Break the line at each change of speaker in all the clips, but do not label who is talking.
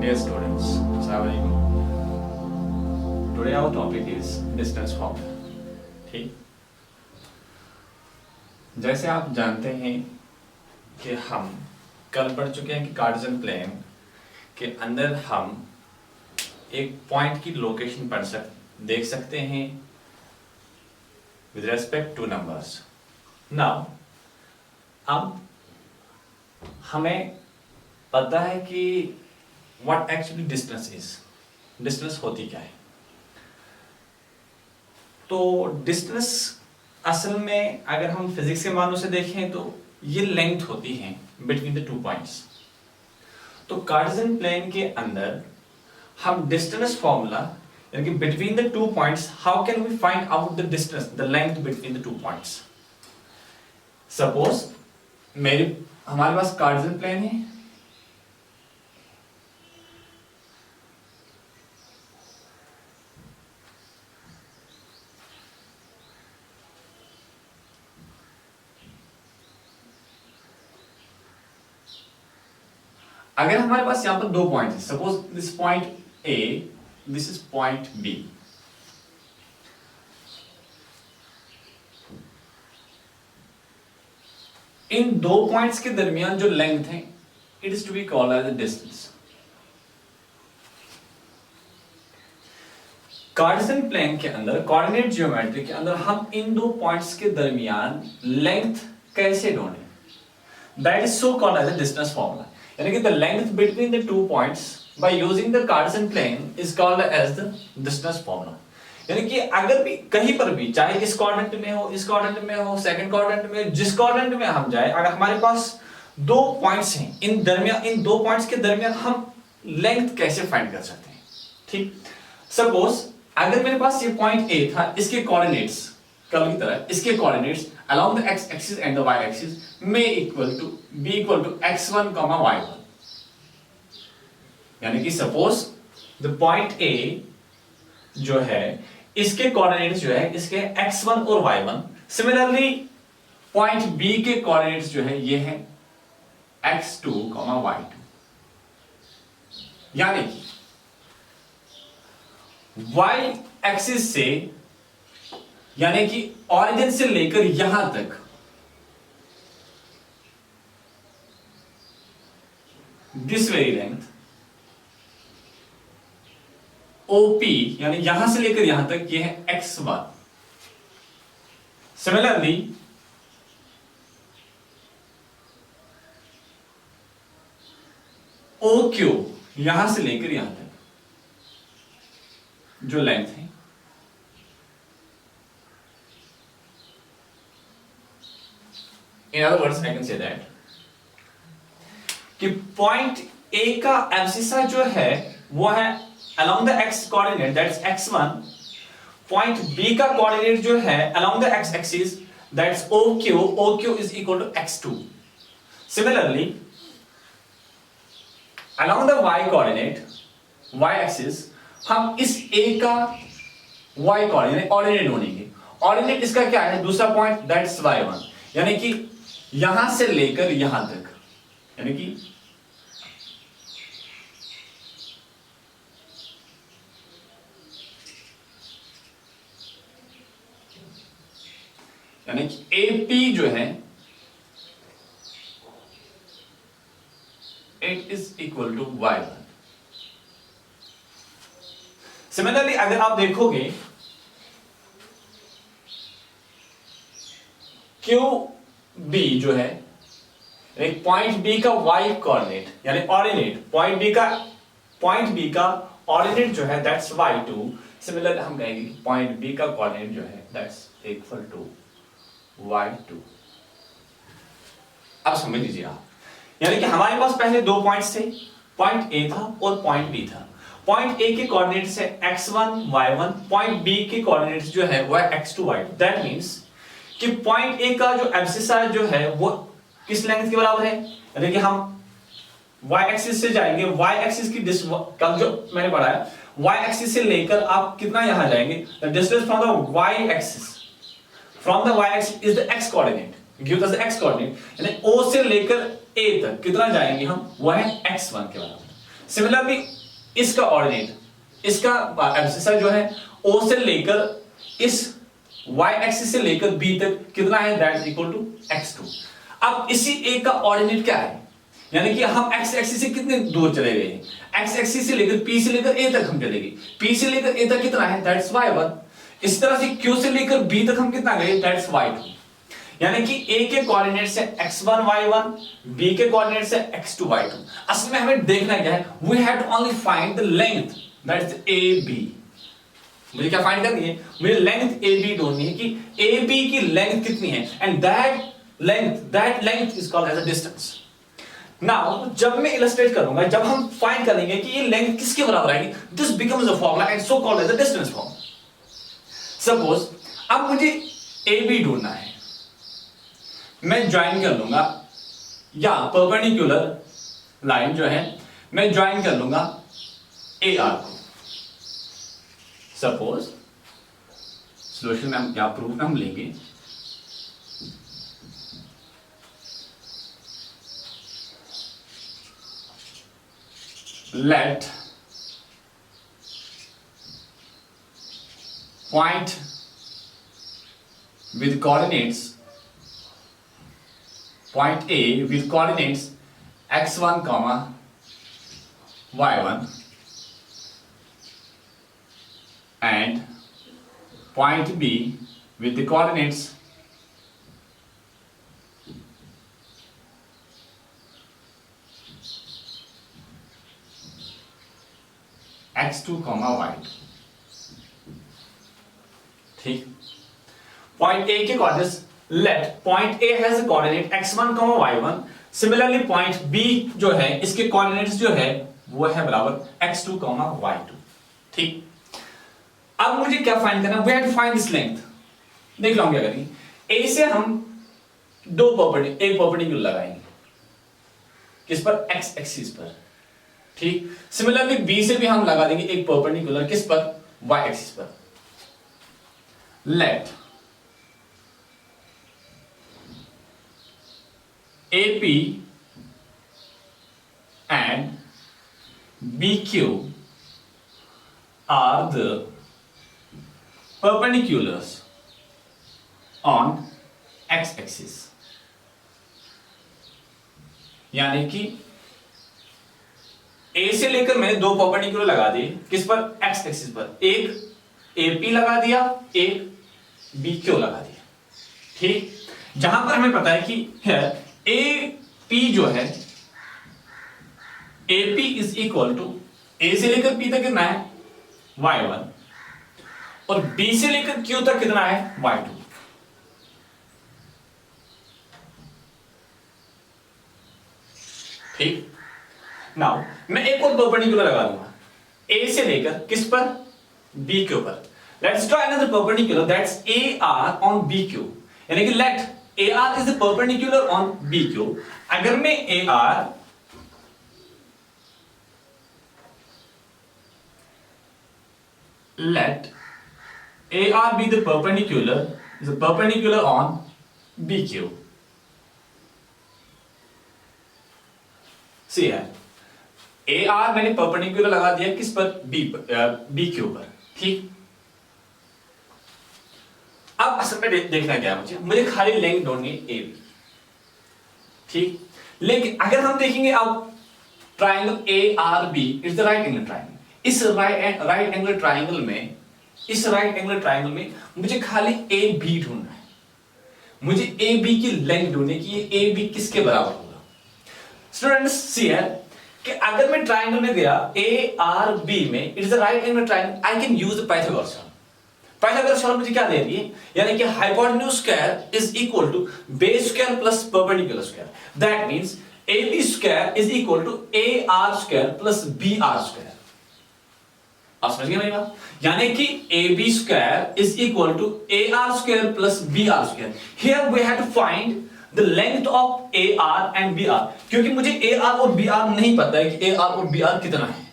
Dear students, Assalamu alaikum. Today our topic is distance formula. ठीक, जैसे आप जानते हैं कि हम कल पढ़ चुके हैं कि कार्टेशियन प्लेन के अंदर हम एक पॉइंट की लोकेशन देख सकते हैं with respect two numbers. Now अब हमें पता है कि what actually distance is. Distance होती क्या है? तो डिस्टेंस असल में अगर हम फिजिक्स के मानों से देखें तो ये लेंथ होती है बिटवीन द टू पॉइंट्स. तो कार्टेशियन प्लेन के अंदर हम डिस्टेंस फॉर्मूला यानी कि between the two points, how can we find out the distance, the length between the two points. Suppose हमारे पास कार्टेशियन प्लेन है. अगर हमारे पास यहां पर दो पॉइंट है, suppose this point A, this is point B. इन दो पॉइंट्स के दरमियान जो लेंथ है, it is to be called as the distance. Cartesian plane के अंदर, कोऑर्डिनेट ज्योमेट्री के अंदर हम इन दो पॉइंट्स के दरमियान लेंथ कैसे ढूंढें, that is so called as the distance formula. यानी कि the length between the two points by using the Cartesian plane is called as the distance formula. यानी कि अगर भी कहीं पर भी, चाहे इस क्वाड्रेंट में हो, इस क्वाड्रेंट में हो, सेकंड क्वाड्रेंट में, जिस क्वाड्रेंट में हम जाए, अगर हमारे पास दो पॉइंट्स हैं, इन दो पॉइंट्स के दरमियान हम लेंथ कैसे फाइंड कर सकते हैं. ठीक, सपोज अगर मेरे पास ये पॉइंट ए था, इसके कोऑर्डिनेट्स कल की तरह, इसके coordinates along the x axis and the y axis may be equal to x1, y1. यानी कि सपोज द पॉइंट ए जो है, इसके कोऑर्डिनेट्स जो है, इसके x1 और y1. सिमिलरली पॉइंट बी के कोऑर्डिनेट्स जो है, ये है x2, y2. यानी कि y एक्सिस से, यानी कि ऑरिजिन से लेकर यहां तक दिस वेरी लेंथ OP, यानी यहां से लेकर यहां तक ये है x1. सिमिलरली OQ, यहां से लेकर यहां तक जो लेंथ है, in other words I can say that कि पॉइंट A का एब्सिसा जो है वो है along the x coordinate, that's x1. Point B का कोऑर्डिनेट जो है along the x axis, that's OQ is equal to x2. Similarly along the y coordinate, y axis, हम इस A का y कोऑर्डिनेट ऑर्डिनेट ढूंढेंगे. ऑर्डिनेट इसका क्या है, दूसरा पॉइंट, that's y1. यानी कि यहां से लेकर यहां तक, यानी कि AP जो है, it is equal to y1. Similarly अगर आप देखोगे QB जो है, एक पॉइंट B का y कोऑर्डिनेट यानी ऑर्डिनेट, पॉइंट B का ऑर्डिनेट जो है दैट्स y2. सिमिलर हम कहेंगे कि पॉइंट B का कोऑर्डिनेट जो है दैट्स इक्वल टू y2. अब समझ लीजिए आप, यानी कि हमारे पास पहले दो पॉइंट्स थे, पॉइंट A था और पॉइंट B था. पॉइंट A के कोऑर्डिनेट्स है x1, y1. पॉइंट B के कोऑर्डिनेट्स जो है वो है x2, y2. दैट मींस कि पॉइंट A का जो एब्सिसा जो है वो किस लेंथ के बराबर है, यानी कि हम y एक्सिस से जाएंगे, y एक्सिस की कल जो मैंने पढ़ाया, y एक्सिस से लेकर आप कितना यहां जाएंगे, the distance from the y axis is the x coordinate, give us the x coordinate, यानी O से लेकर A तक कितना जाएंगे हम, वो है x1 के बराबर. सिमिलरली इसका ऑर्डिनेट, इसका एब्सिसा जो है O से लेकर इस y एक्सिस से लेकर b तक कितना है, that is equal to x2। अब इसी a का ऑर्डिनेट क्या है, यानी कि हम x एक्सिस से कितने दूर चले गए हैं, x एक्सिस से लेकर p से लेकर a तक हम चले गए, p से लेकर a तक कितना है, दैट्स y1। इस तरह से q से लेकर b तक हम कितना गए, दैट्स y2। यानी कि a के कोऑर्डिनेट से x1 y1, b के कोऑर्डिनेट से x2 y2। असल में हमें देखना क्या है, we have to only find the length, that's ab। मुझे क्या फाइंड करनी है, मुझे लेंथ AB ढूंढनी है कि AB की लेंथ कितनी है, and that length is called as a distance. Now जब मैं इलस्ट्रेट करूंगा, जब हम फाइंड करेंगे कि ये लेंथ किसके बराबर आएगी, this becomes a formula and so called as a distance form. Suppose अब मुझे AB ढूंढना है, मैं ज्वाइन कर लूंगा, या परपेंडिकुलर लाइन जो है मैं ज्वाइन कर लूंगा AR को। सपोज सोल्यूशन में हम क्या प्रूफ में हम लेंगे, let point with coordinates, point A with coordinates x1, y1 and point B with the coordinates x2, y2। ठीक, point A के coordinates, let point A has a coordinate x1, y1, similarly point B जो है इसके coordinates जो है वो है बराबर x2, y2। ठीक, अब मुझे क्या फाइंड करना, we have to find this length। देख लो हम क्या करेंगे, A से हम एक परपेंडिकुलर लगाएंगे, किस पर, x एक्सिस पर। ठीक, सिमिलरली B से भी हम लगा देंगे एक परपेंडिकुलर, किस पर, y एक्सिस पर। Let AP and BQ are the perpendiculars on x-axis। यानी कि A से लेकर मैंने दो परपेंडिकुलर लगा दिए, किस पर, x एक्सिस पर। एक AP लगा दिया, एक BQ लगा दिया। ठीक, जहां पर हमें पता है कि AP जो है, AP is equal to A से लेकर P तक कितना है, y1, और B से लेकर Q तक कितना है, y2। ठीक, नाउ मैं एक और परपेंडिकुलर लगा दूंगा A से लेकर किस पर, BQ पर। Let's draw another perpendicular, that's AR on BQ। यानी कि late AR is the perpendicular on BQ। अगर मैं let AR be the perpendicular on BQ। See है, AR मैंने परपेंडिकुलर लगा दिया किस पर, BQ पर। ठीक, अब असल में देखना क्या है, मुझे खाली लेंथ ढूंढनी है AB। ठीक, लेकिन अगर हम देखेंगे अब triangle ARB is the right angle triangle. इस राइट एंगल ट्राइंगल में मुझे खाली AB ढूंढना है, मुझे AB की लेंथ ढूंढनी है कि ये AB किसके बराबर होगा। स्टूडेंट्स सी है कि अगर मैं ट्राइंगल में गया ARB में, it is the right angle triangle, I can use the Pythagoras theorem. Pythagoras theorem मुझे क्या दे रही है, यानी कि hypotenuse square is equal to base square plus perpendicular square. That means AB square is equal to AR square plus BR square. आप समझ गए मेरी बात, यानी कि AB square is equal to AR square plus BR square. Here we have to find the length of AR and BR, क्योंकि मुझे AR और BR नहीं पता है कि AR और BR कितना है।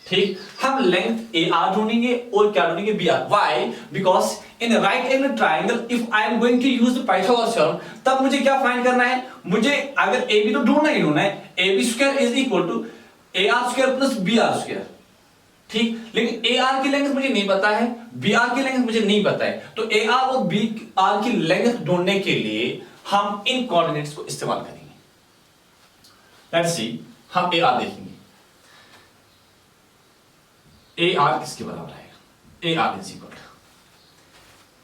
ठीक, हम लेंथ AR ढूंढेंगे और क्या ढूंढेंगे, BR। Why? Because in a right angle triangle, if I am going to use the Pythagoras theorem, तब मुझे क्या फाइंड करना है, मुझे अगर AB तो ढूंढना ही ढूंढना है, AB square is equal to AR square plus BR square. ठीक, लेकिन ए आर की लेंथ मुझे नहीं पता है, बी आर की लेंथ मुझे नहीं पता है, तो ए आर और बी आर की लेंथ ढूंढने के लिए हम इन कोऑर्डिनेट्स को इस्तेमाल करेंगे। लेट्स सी, हम ए आर देखेंगे। ए आर किसके बराबर आएगा? ए आर इज इक्वल,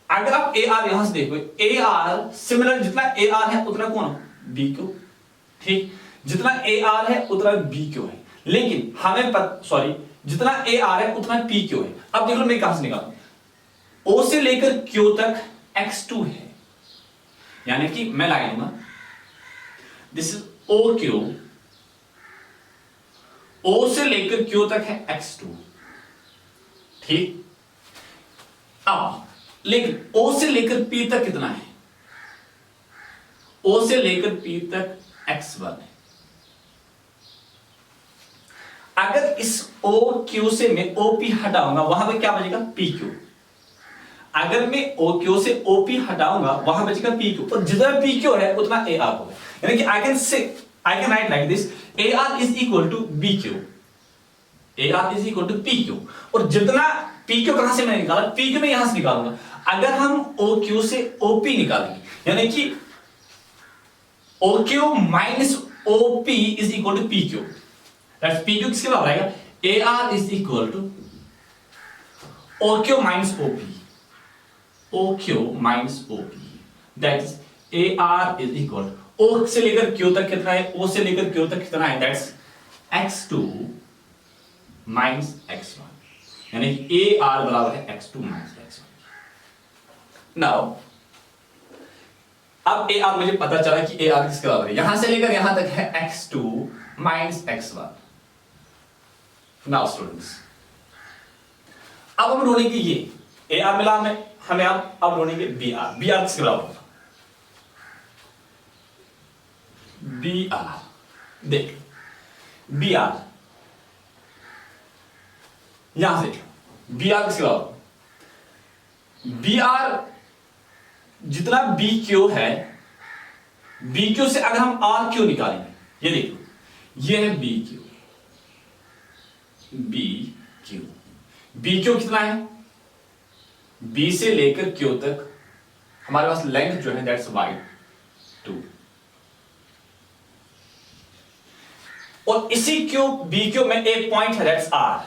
अगर आप ए आर यहां से देखो, ए आर सिमिलर, जितना ए आर है उतना कौन? B Q. ठीक, जितना ए आर है उतना बी क्यू है, लेकिन हमें सॉरी, जितना ए आर है उतना पी क्यू है। अब देख लो मैं कहां से निकालूं, ओ से लेकर क्यू तक x2 है, यानी कि मैं लगा लूंगा दिस इज ओ क्यू, ओ से लेकर क्यू तक है x2। ठीक, अब लेकिन ओ से लेकर पी तक कितना है? ओ से लेकर पी तक x1 है। अगर इस ओ क्यू से मैं ओपी हटाऊंगा, वहां पे क्या बचेगा? P Q. अगर मैं ओ क्यू से ओपी हटाऊंगा, वहां बचेगा पी क्यू, और जितना पी क्यू है उतना ए आर होगा। यानी कि I can write like this, A R is equal to B Q, A R is equal to P Q. और जितना पी क्यू कहां से मैंने निकाला? पी क्यू मैं यहां से निकालूंगा। अगर हम ओ क्यू से ओपी निकालेंगे, यानी कि O Q minus OP is equal to P Q, that's P Q किसके बराबर आएगा? A R is equal to O Q minus OP, O Q minus OP, that is A R is equal, O से लेकर Q तक कितना है? ओ से लेकर क्यू तक कितना है? दैट्स x2 माइनस x1, यानी कि ए आर बराबर है x2 माइनस x1। नाउ अब ए आर मुझे पता चला कि ए आर किसके बराबर है, यहां से लेकर यहां तक है x2 minus x1। Now students, अब हम ढूंढेंगे ये ए आर मिला हमें अब ढूंढेंगे बी आर। बी आर किसके बराबर होगा? बी आर, देख बी आर यहां से बी आर किसके बराबर? बी आर जितना बी क्यू है, बी क्यू से अगर हम आर क्यू निकालेंगे, ये देखो, ये है B Q, B Q, B Q कितना है? बी से लेकर क्यू तक हमारे पास लेंथ जो है दैट्स y2, और इसी क्यू बी क्यू में एक पॉइंट है दैट्स r,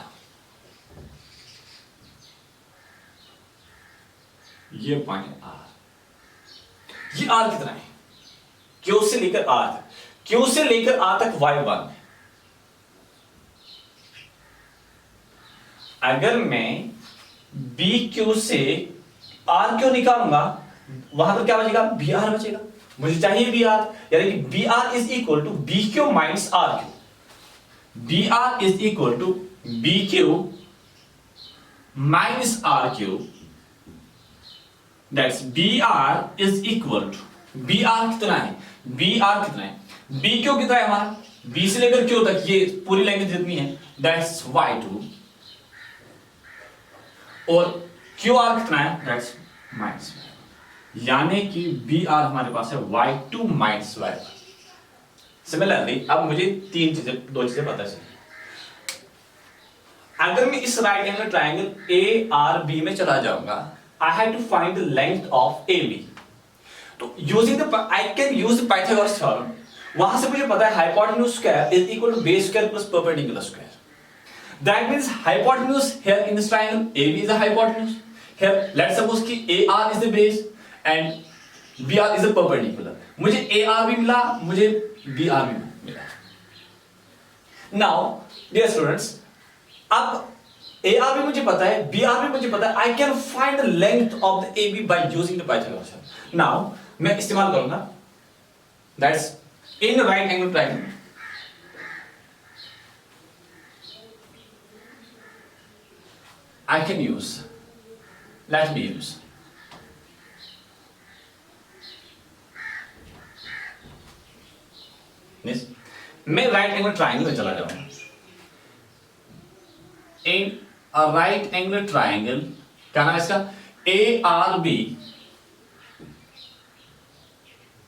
ये पॉइंट है r। ये r कितना है? क्यू से लेकर r तक, क्यू से लेकर r तक y1 है। अगर मैं बी क्यू से आर क्यू निकालूंगा, वहां पर क्या बचेगा? बी आर बचेगा। मुझे चाहिए बी आर, यानी कि B R is equal to B Q minus R Q. B R is equal to B Q minus R Q, that's B R is equal to, B R कितना है? B R कितना है? B Q कितना है हमारा? B से लेकर Q तक ये पूरी लेंथ जितनी है दैट्स y2, और क्यू आर कितना है? दैट्स माइनस, यानी कि बी आर हमारे पास है y2 माइनस y1। सिमिलरली अब मुझे दो चीजें पता चली। अगर मैं इस right angle triangle A R B में चला जाऊंगा, I have to find the length of A B. तो using the I can use the Pythagoras theorem. वहां से मुझे पता है hypotenuse square is equal to base square plus perpendicular square. That means hypotenuse here in this triangle AB is a hypotenuse. Here let's suppose कि AR is the base and BR is a perpendicular. मुझे AR भी मिला, मुझे BR भी मिला। Now dear students, अब AR भी मुझे पता है, BR भी मुझे पता है, I can find the length of the AB by using the Pythagoras theorem. Now मैं इस्तेमाल करूंगा that's in right angle triangle. I can use, let me use this. मैं राइट एंगल ट्राइंगल में चला जाऊंगा। In a right angle triangle, क्या नाम है इसका? A R B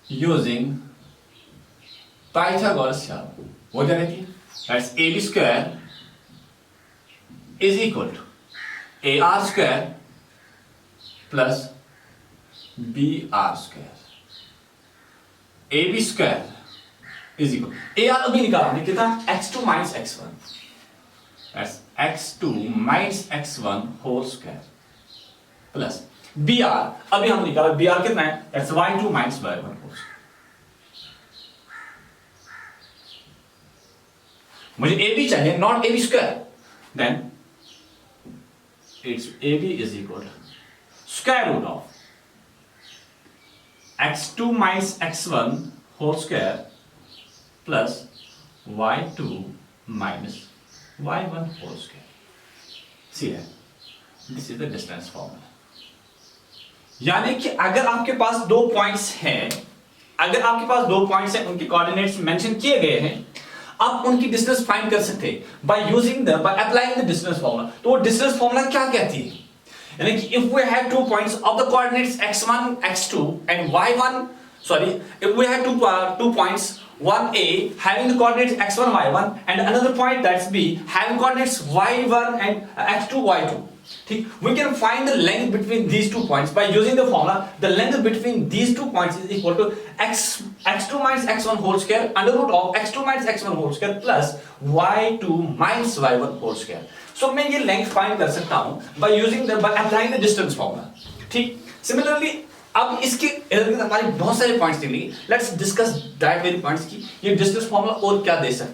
using Pythagoras theorem. वो क्या कहती है? That's A B square is equal to AR square plus BR square, AB square is equal, AR अभी निकाला हमने कितना, x2 minus x1, that's x2 minus x1 whole square plus BR अभी हम निकाला, BR कितना है, that's y2 minus y1 whole square. मुझे AB चाहिए, not AB square, then it's AB is equal square root of x2 minus x1 whole square plus y2 minus y1 whole square. See है, this is the distance formula. यानी कि अगर आपके पास दो points हैं, उनके कोऑर्डिनेट्स मेंशन किए गए हैं, आप उनकी डिस्टेंस फाइंड कर सकते हैं by applying the distance formula. तो वो डिस्टेंस फॉर्मूला क्या कहती है, यानी कि if we have 2 points of the coordinates x1 x2 and y1, if we have two points, one A having the coordinates x1 y1 and another point that's B having coordinates y1 and x2 y2, ठीक, we can find the length between these 2 points by using the formula. The length between these 2 points is equal to x2 minus x1 whole square under root of x2 minus x1 whole square plus y2 minus y1 whole square. So मैं ये length find कर सकता हूँ by applying the distance formula, ठीक। Similarly अब इसके हमारे बहुत सारे पॉइंट्स निकलेंगे, let's discuss that very points की ये डिस्टेंस फॉर्मूला और क्या दे सकता है।